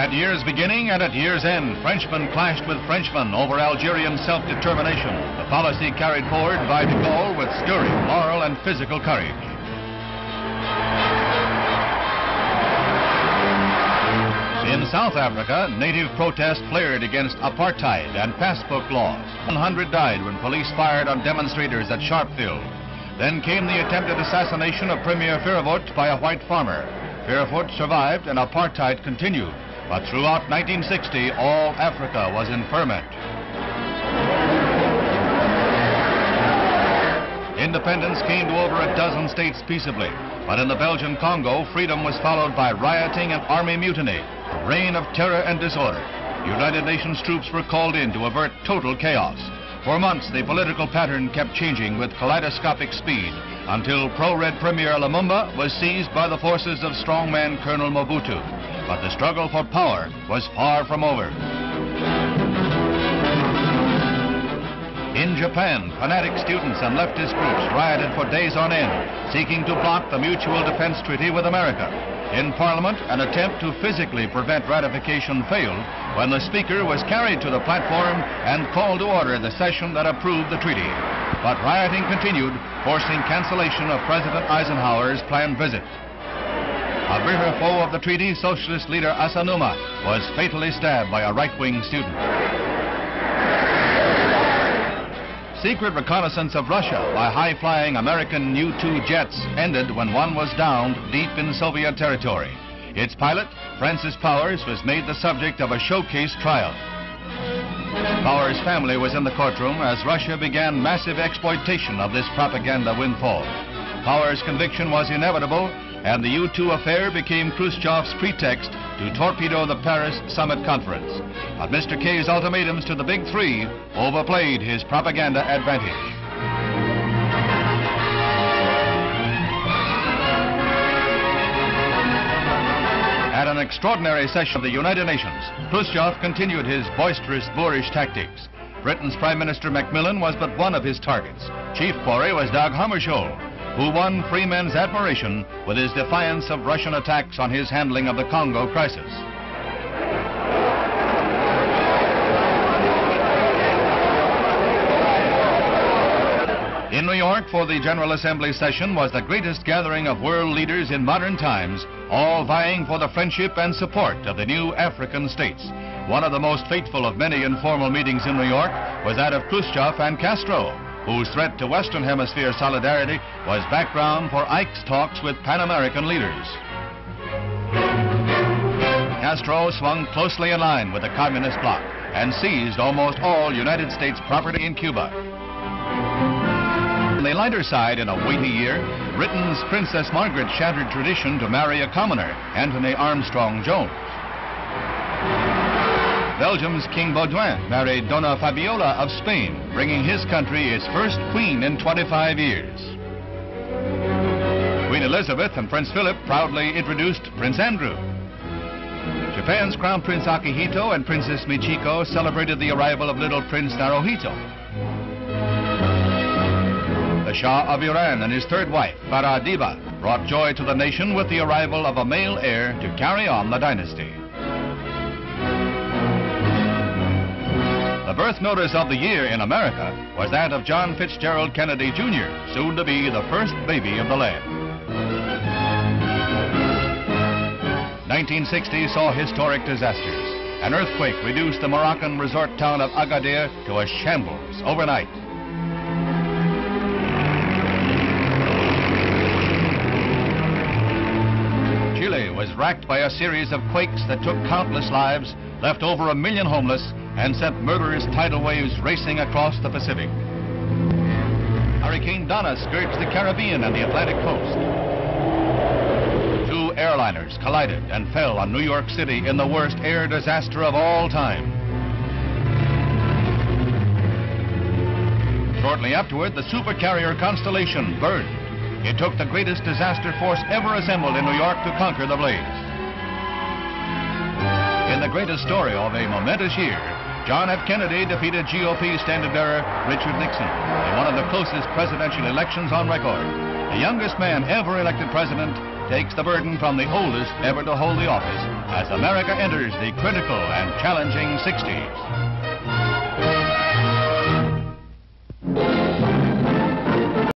At year's beginning and at year's end, Frenchmen clashed with Frenchmen over Algerian self-determination, the policy carried forward by de Gaulle with stirring moral and physical courage. In South Africa, native protest flared against apartheid and passbook laws. 100 died when police fired on demonstrators at Sharpeville. Then came the attempted assassination of Premier Verwoerd by a white farmer. Verwoerd survived and apartheid continued. But throughout 1960, all Africa was in ferment. Independence came to over a dozen states peaceably, but in the Belgian Congo, freedom was followed by rioting and army mutiny, a reign of terror and disorder. United Nations troops were called in to avert total chaos. For months, the political pattern kept changing with kaleidoscopic speed, until pro-red Premier Lumumba was seized by the forces of strongman Colonel Mobutu. But the struggle for power was far from over. In Japan, fanatic students and leftist groups rioted for days on end, seeking to block the Mutual Defense Treaty with America. In Parliament, an attempt to physically prevent ratification failed when the Speaker was carried to the platform and called to order the session that approved the treaty. But rioting continued, forcing cancellation of President Eisenhower's planned visit. A bitter foe of the treaty, socialist leader Asanuma, was fatally stabbed by a right-wing student. Secret reconnaissance of Russia by high-flying American U-2 jets ended when one was downed deep in Soviet territory. Its pilot, Francis Powers, was made the subject of a showcase trial. Powers' family was in the courtroom as Russia began massive exploitation of this propaganda windfall. Powers' conviction was inevitable, and the U-2 affair became Khrushchev's pretext to torpedo the Paris Summit Conference. But Mr. K's ultimatums to the Big Three overplayed his propaganda advantage. At an extraordinary session of the United Nations, Khrushchev continued his boisterous, boorish tactics. Britain's Prime Minister Macmillan was but one of his targets. Chief quarry was Dag Hammarskjöld, who won free men's admiration with his defiance of Russian attacks on his handling of the Congo crisis. In New York, for the General Assembly session, was the greatest gathering of world leaders in modern times, all vying for the friendship and support of the new African states. One of the most fateful of many informal meetings in New York was that of Khrushchev and Castro, whose threat to Western Hemisphere solidarity was background for Ike's talks with Pan-American leaders. Castro swung closely in line with the communist bloc and seized almost all United States property in Cuba. On the lighter side, in a weighty year, Britain's Princess Margaret shattered tradition to marry a commoner, Anthony Armstrong Jones. Belgium's King Baudouin married Donna Fabiola of Spain, bringing his country its first queen in 25 years. Queen Elizabeth and Prince Philip proudly introduced Prince Andrew. Japan's Crown Prince Akihito and Princess Michiko celebrated the arrival of little Prince Naruhito. The Shah of Iran and his third wife, Farah Diba, brought joy to the nation with the arrival of a male heir to carry on the dynasty. The birth notice of the year in America was that of John Fitzgerald Kennedy Jr., soon to be the first baby of the land. 1960 saw historic disasters. An earthquake reduced the Moroccan resort town of Agadir to a shambles overnight. Chile was racked by a series of quakes that took countless lives, left over 1 million homeless, and sent murderous tidal waves racing across the Pacific. Hurricane Donna scourged the Caribbean and the Atlantic coast. 2 airliners collided and fell on New York City in the worst air disaster of all time. Shortly afterward, the supercarrier Constellation burned. It took the greatest disaster force ever assembled in New York to conquer the blaze. In the greatest story of a momentous year, John F. Kennedy defeated GOP standard-bearer Richard Nixon in one of the closest presidential elections on record. The youngest man ever elected president takes the burden from the oldest ever to hold the office as America enters the critical and challenging 60s.